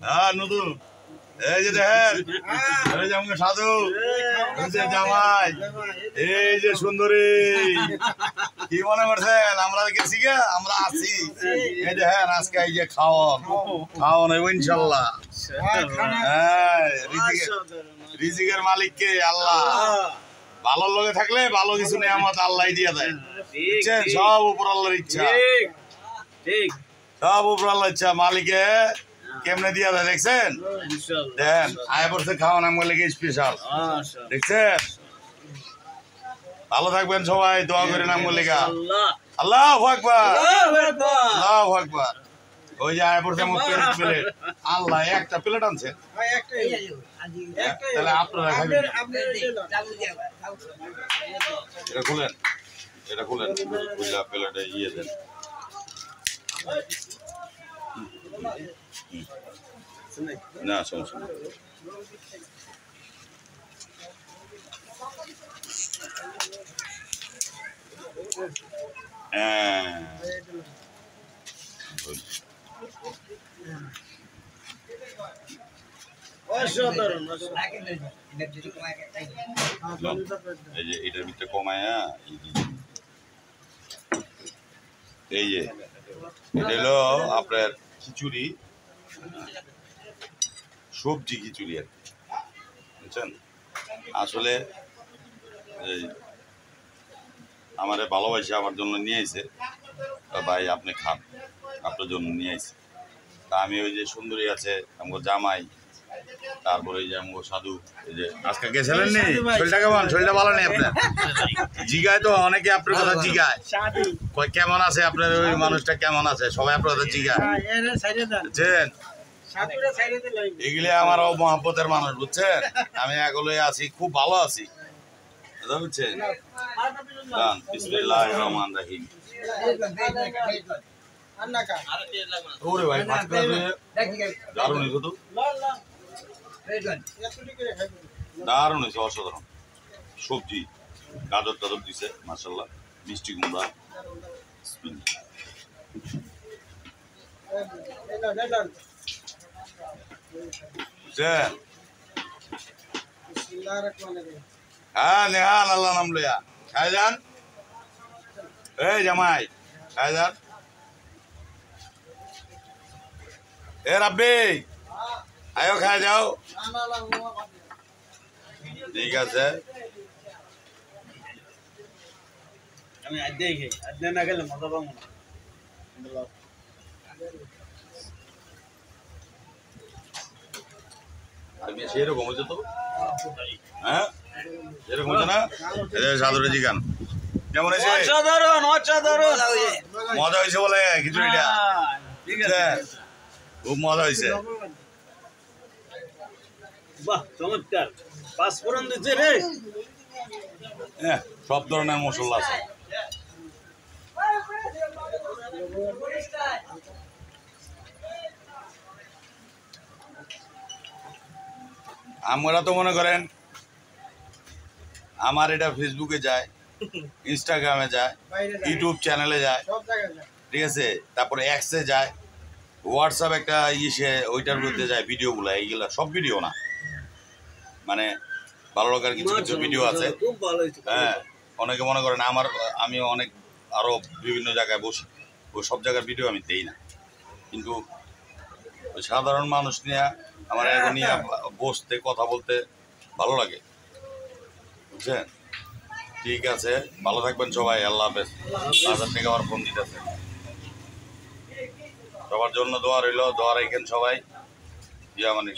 হ্যাঁ নতুন এই যে দেখেন এই যে আমাকে সাধু জামাই এই যে সুন্দরী কি মনে করছেন আমরা গেছি গে আমরা আছি এই যে হ্যাঁ আজকে এই যে খাওয়ান হইব ইনশাল্লাহ হ্যাঁ রিজিকের মালিক কে আল্লাহ ভালো লোকে থাকলে ভালো কিছু নিয়ামত আল্লাহ দিয়ে দেয় বুঝছেন সব উপর আল্লাহর ইচ্ছা সব উপর আল্লাহর ইচ্ছা মালিকে কেমনে দিয়া দেয় দেখছেন দেন আয় পড়ছে খাওয়ান আমার লেগে স্পেশাল দেখছেন ভালো থাকবেন সবাই দোয়া করেন আমার লেগা আল্লাহু আকবার আল্লাহু আকবার ওই যে আয় পড়ছে আমার প্লেট আল্লাহ একটা প্লেট আনছে তাহলে আপনারা খাবেন এটা খুলেন খুললা প্লেটে ইয়ে দেন না সমস্যা না এটার ভিতরে কমায়া এই যে এটা হলো আপনার খিচুড়ি সবজি খিচুড়ি আর কি বুঝছেন আসলে আমারে ভালোবাসে আমার জন্য নিয়ে আইছে ভাই আপনি খান আপনার জন্য নিয়ে আইছে তা আমি ওই যে সুন্দরী আছে আমার জামাই তারপরে এই যে আমার সাধু এই যে আজকে গেছিলেন নি শরীরটা কেমন শরীরটা ভালো নেই আপনার জিগায় তো অনেকে আপনার কথা জিগায় কেমন আছে আপনার ওই মানুষটা কেমন আছে সবাই আপনার কথা জিগায় বুঝছেন এগুলি আমার মহব্বতের মানুষ বুঝছেন আমি এগুলো আছি খুব ভালো আছি বুঝছেন বিসমিল্লাহির রহমানির রহিম ওরে ভাই দারুণ হয়েছে তো দারুণ হয়েছে অসাধারণ সবজি গাজর টাজর দিছে মাশাআল্লাহ মিষ্টি কুমড়া হ্যাঁ নেহান আল্লাহ নাম লইয়া খাই যান এই জামাই খাই যান এ রাব্বি আয়ো খাই যাও ঠিক আছে আমি আজ দেখি আজ না গেলে মজা পাবো না আমি সেরকম হয়েছে তো হ্যাঁ সেরকম হয়েছে না সাধারণ চিকেন কেমন হয়েছে অসাধারণ অসাধারণ মজা হয়েছে বলে খিচুড়িটা ঠিক আছে খুব মজা হয়েছে বাহ চমৎকার পাঁচফোড়ন দিচ্ছে রে হ্যাঁ সব ধরনের মশলা আছে আমরা তো মনে করেন আমার এটা ফেসবুকে যায় ইনস্টাগ্রামে যায় ইউটিউব চ্যানেলে যায় ঠিক আছে তারপরে এক্সে যায় হোয়াটসঅ্যাপ একটা ইসে ওইটার মধ্যে যায় ভিডিওগুলো এইগুলা সব ভিডিও না মানে ভালো লাগার কিছু কিছু ভিডিও আছে হ্যাঁ অনেকে মনে করেন আমি অনেক আরও বিভিন্ন জায়গায় বসি ওই সব জায়গার ভিডিও আমি দেই না কিন্তু সাধারণ মানুষ নিয়ে আমার এখন নিয়ে বসতে কথা বলতে ভালো লাগে বুঝছেন ঠিক আছে ভালো থাকবেন সবাই আল্লাহ হাফেজ বাজার থেকে আমার ফোন দিতেছে সবার জন্য দোয়া রইল দোয়া রাখেন সবাই ইয়া মানে